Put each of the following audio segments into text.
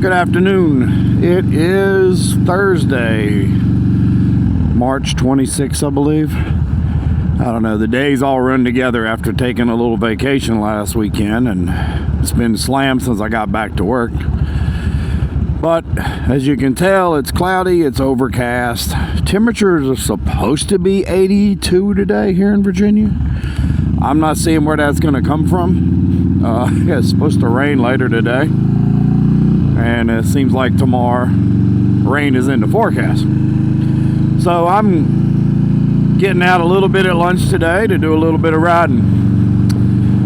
Good afternoon. It is Thursday, March 26th, I believe. I don't know, the days all run together after taking a little vacation last weekend, and it's been slammed since I got back to work. But as you can tell, it's cloudy, it's overcast. Temperatures are supposed to be 82 today here in Virginia. I'm not seeing where that's going to come from. It's supposed to rain later today, and it seems like tomorrow rain is in the forecast. So I'm getting out a little bit at lunch today to do a little bit of riding,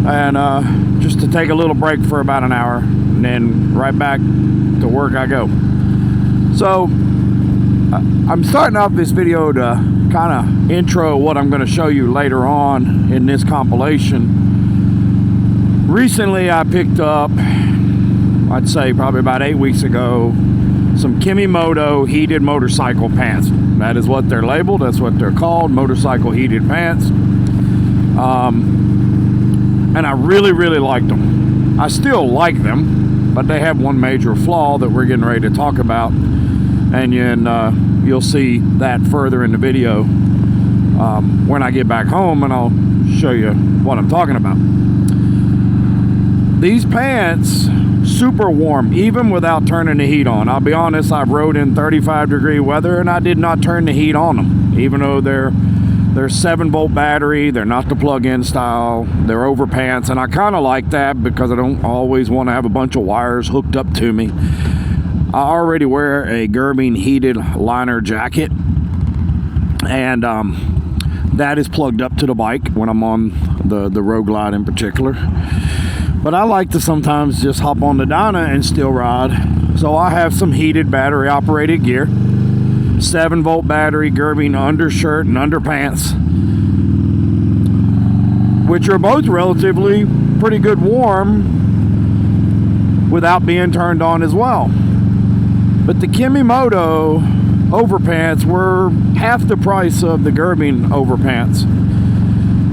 and just to take a little break for about an hour, and then right back to work I go. So I'm starting off this video to kind of intro what I'm going to show you later on in this compilation. Recently I picked up, I'd say probably about 8 weeks ago, some Kemimoto heated motorcycle pants. That is what they're labeled, that's what they're called, motorcycle heated pants. And I really liked them. I still like them, but they have one major flaw that we're getting ready to talk about, and then you'll see that further in the video when I get back home, and I'll show you what I'm talking about. These pants, super warm, even without turning the heat on. I'll be honest, I've rode in 35-degree weather and I did not turn the heat on them, even though they're 7-volt battery, they're not the plug-in style, they're over pants, and I kind of like that because I don't always want to have a bunch of wires hooked up to me. I already wear a Gerbing heated liner jacket, and that is plugged up to the bike when I'm on the Road Glide in particular. But I like to sometimes just hop on the Dyna and still ride. So I have some heated battery operated gear, 7-volt battery, Gerbing undershirt and underpants, which are both relatively pretty good warm without being turned on as well. But the Kemimoto overpants were half the price of the Gerbing overpants.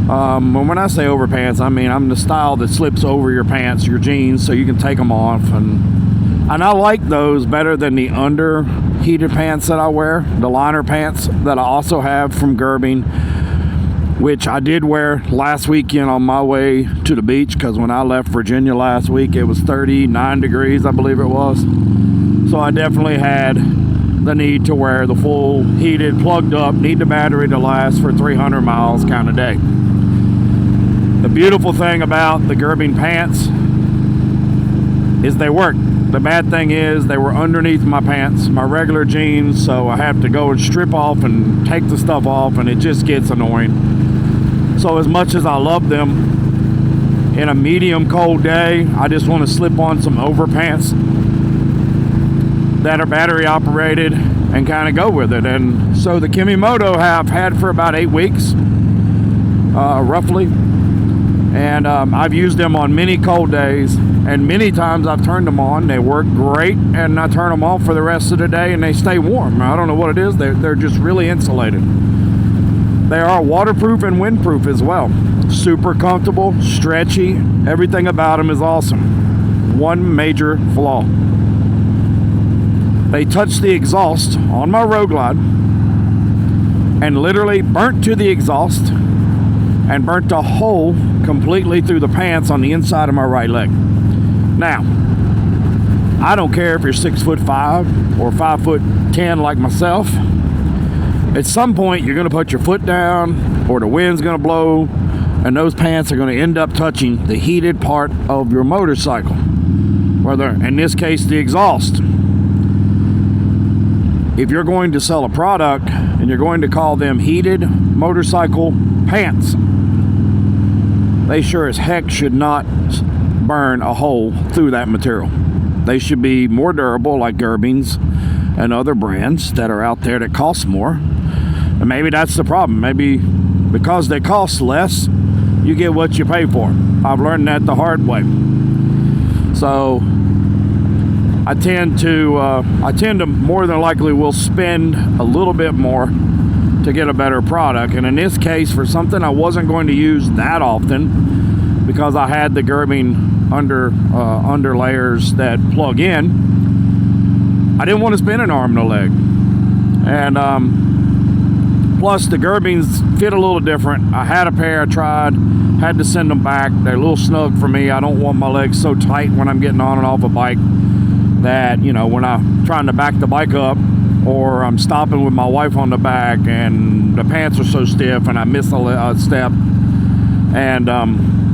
When I say overpants, I mean I'm the style that slips over your pants, your jeans, so you can take them off, and I like those better than the under heated pants that I wear, the liner pants that I also have from Gerbing, which I did wear last weekend on my way to the beach, because when I left Virginia last week it was 39 degrees, I believe it was. So I definitely had the need to wear the full heated, plugged up, need the battery to last for 300 miles kind of day. The beautiful thing about the Gerbing pants is they work. The bad thing is they were underneath my pants, my regular jeans, so I have to go and strip off and take the stuff off, and it just gets annoying. So as much as I love them, in a medium cold day, I just want to slip on some overpants that are battery operated and kind of go with it. And so the Kemimoto have had for about 8 weeks, roughly. And I've used them on many cold days, and many times I've turned them on. They work great, and I turn them off for the rest of the day and they stay warm. I don't know what it is, they're just really insulated. They are waterproof and windproof as well. Super comfortable, stretchy, everything about them is awesome. One major flaw: they touched the exhaust on my Road Glide and literally burnt to the exhaust and burnt a hole completely through the pants on the inside of my right leg. Now, I don't care if you're 6'5" or 5'10" like myself. At some point, you're gonna put your foot down, or the wind's gonna blow, and those pants are gonna end up touching the heated part of your motorcycle, whether, in this case, the exhaust. If you're going to sell a product and you're going to call them heated motorcycle pants, they sure as heck should not burn a hole through that material. They should be more durable, like Gerbing's and other brands that are out there that cost more. And maybe that's the problem. Maybe because they cost less, you get what you pay for. I've learned that the hard way. So I tend to more than likely will spend a little bit more to get a better product. And in this case, for something I wasn't going to use that often, because I had the Gerbing under layers that plug in, I didn't want to spend an arm and a leg. And plus the Gerbings fit a little different. I had a pair I tried, had to send them back. They're a little snug for me. I don't want my legs so tight when I'm getting on and off a bike that, you know, when I'm trying to back the bike up or I'm stopping with my wife on the back and the pants are so stiff and I miss a step and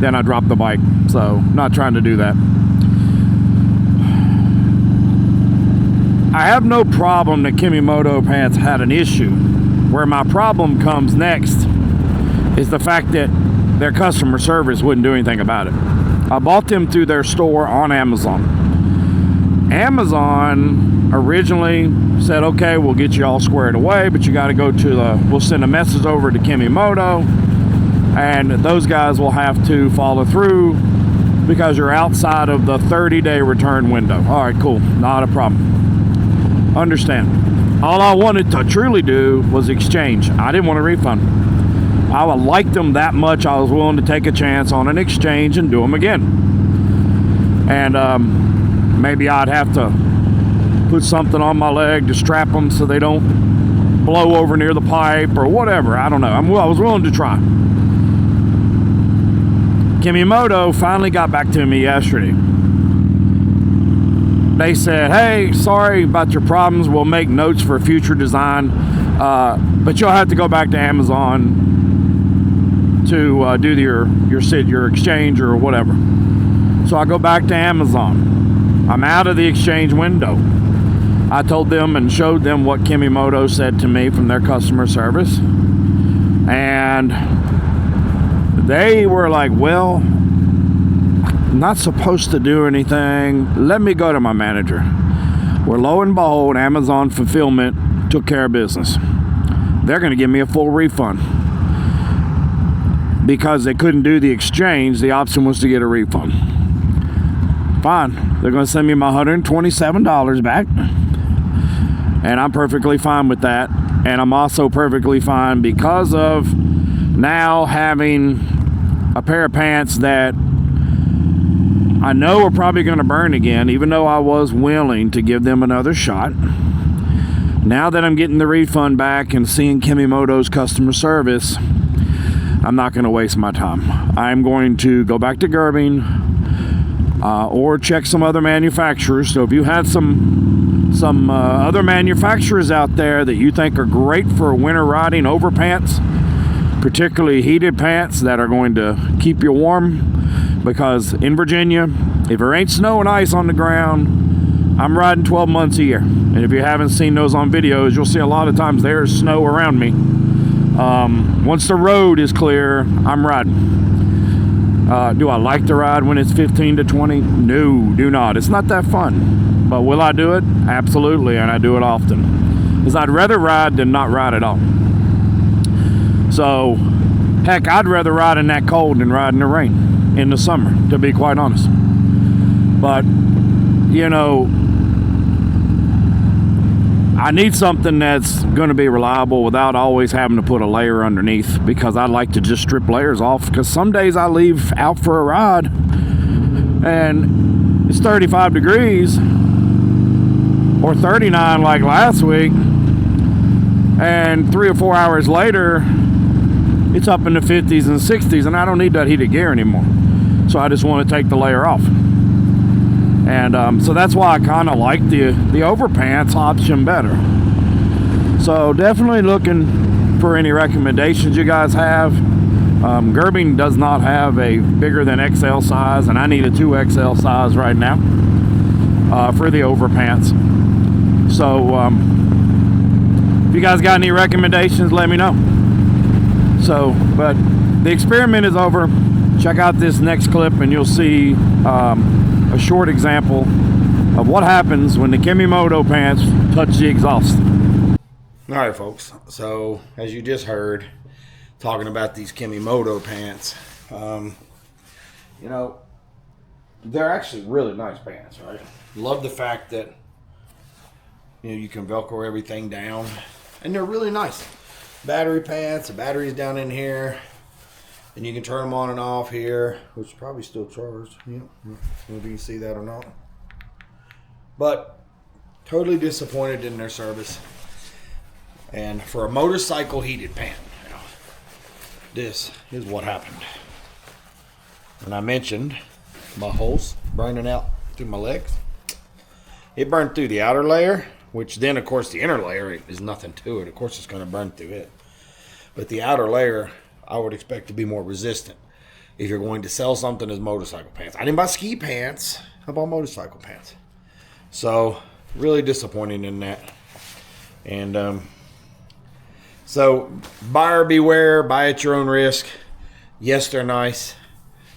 then I drop the bike. So not trying to do that. I have no problem that Kemimoto pants had an issue. Where my problem comes next is the fact that their customer service wouldn't do anything about it. I bought them through their store on Amazon. Amazon originally said, okay, we'll get you all squared away, but you got to go to we'll send a message over to Kemimoto, and those guys will have to follow through because you're outside of the 30-day return window. All right, cool, not a problem. Understand. All I wanted to truly do was exchange. I didn't want a refund. I liked them that much, I was willing to take a chance on an exchange and do them again. And maybe I'd have to put something on my leg to strap them so they don't blow over near the pipe or whatever. I don't know. I was willing to try. Kemimoto finally got back to me yesterday. They said, hey, sorry about your problems. We'll make notes for future design. But you'll have to go back to Amazon to do your exchange or whatever. So I go back to Amazon. I'm out of the exchange window. I told them and showed them what Kemimoto said to me from their customer service. And they were like, well, not supposed to do anything. Let me go to my manager. Well, lo and behold, Amazon Fulfillment took care of business. They're going to give me a full refund. Because they couldn't do the exchange, the option was to get a refund. Fine. They're going to send me my $127 back. And I'm perfectly fine with that. And I'm also perfectly fine because of now having a pair of pants that I know are probably going to burn again, even though I was willing to give them another shot. Now that I'm getting the refund back and seeing Kemimoto's customer service, I'm not going to waste my time. I'm going to go back to Gerbing or check some other manufacturers. So if you have some other manufacturers out there that you think are great for winter riding overpants, particularly heated pants that are going to keep you warm, because in Virginia, if there ain't snow and ice on the ground, I'm riding 12 months a year. And if you haven't seen those on videos, you'll see a lot of times there's snow around me. Once the road is clear, I'm riding. Do I like to ride when it's 15 to 20? No, do not. It's not that fun. But will I do it? Absolutely, and I do it often. Because I'd rather ride than not ride at all. So, heck, I'd rather ride in that cold than ride in the rain in the summer, to be quite honest. But, you know, I need something that's going to be reliable without always having to put a layer underneath, because I like to just strip layers off, because some days I leave out for a ride and it's 35 degrees or 39 like last week, and 3 or 4 hours later it's up in the 50s and 60s, and I don't need that heated gear anymore. So I just want to take the layer off. And so that's why I kind of like the overpants option better. So definitely looking for any recommendations you guys have. Gerbing does not have a bigger than XL size, and I need a 2XL size right now for the overpants. So if you guys got any recommendations, let me know. So, but the experiment is over. Check out this next clip and you'll see a short example of what happens when the Kemimoto pants touch the exhaust. All right, folks. So, as you just heard, talking about these Kemimoto pants, you know, they're actually really nice pants, right? Love the fact that, you know, you can Velcro everything down, and they're really nice. Battery pants, the battery's down in here, and you can turn them on and off here, which is probably still charged. Yeah, I don't know if you can see that or not. But Totally disappointed in their service. And for a motorcycle heated pan, this is what happened. And I mentioned my holes burning out through my legs. It burned through the outer layer, which then, of course, the inner layer is nothing to it. Of course, it's going to burn through it. But the outer layer, I would expect to be more resistant if you're going to sell something as motorcycle pants. I didn't buy ski pants. I bought motorcycle pants. So, really disappointing in that. And so, buyer beware. Buy at your own risk. Yes, they're nice.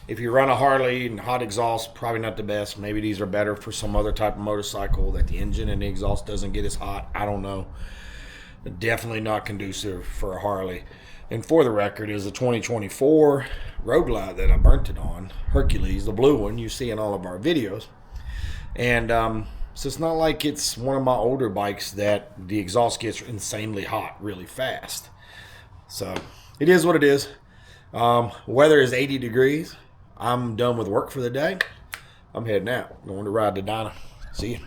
If you run a Harley and hot exhaust, probably not the best. Maybe these are better for some other type of motorcycle that the engine and the exhaust doesn't get as hot. I don't know. Definitely not conducive for a Harley. And for the record, is a 2024 Road Glide that I burnt it on. Hercules, the blue one you see in all of our videos. And so it's not like it's one of my older bikes that the exhaust gets insanely hot really fast. So it is what it is. Weather is 80 degrees. I'm done with work for the day. I'm heading out. Going to ride to Dinah. See you.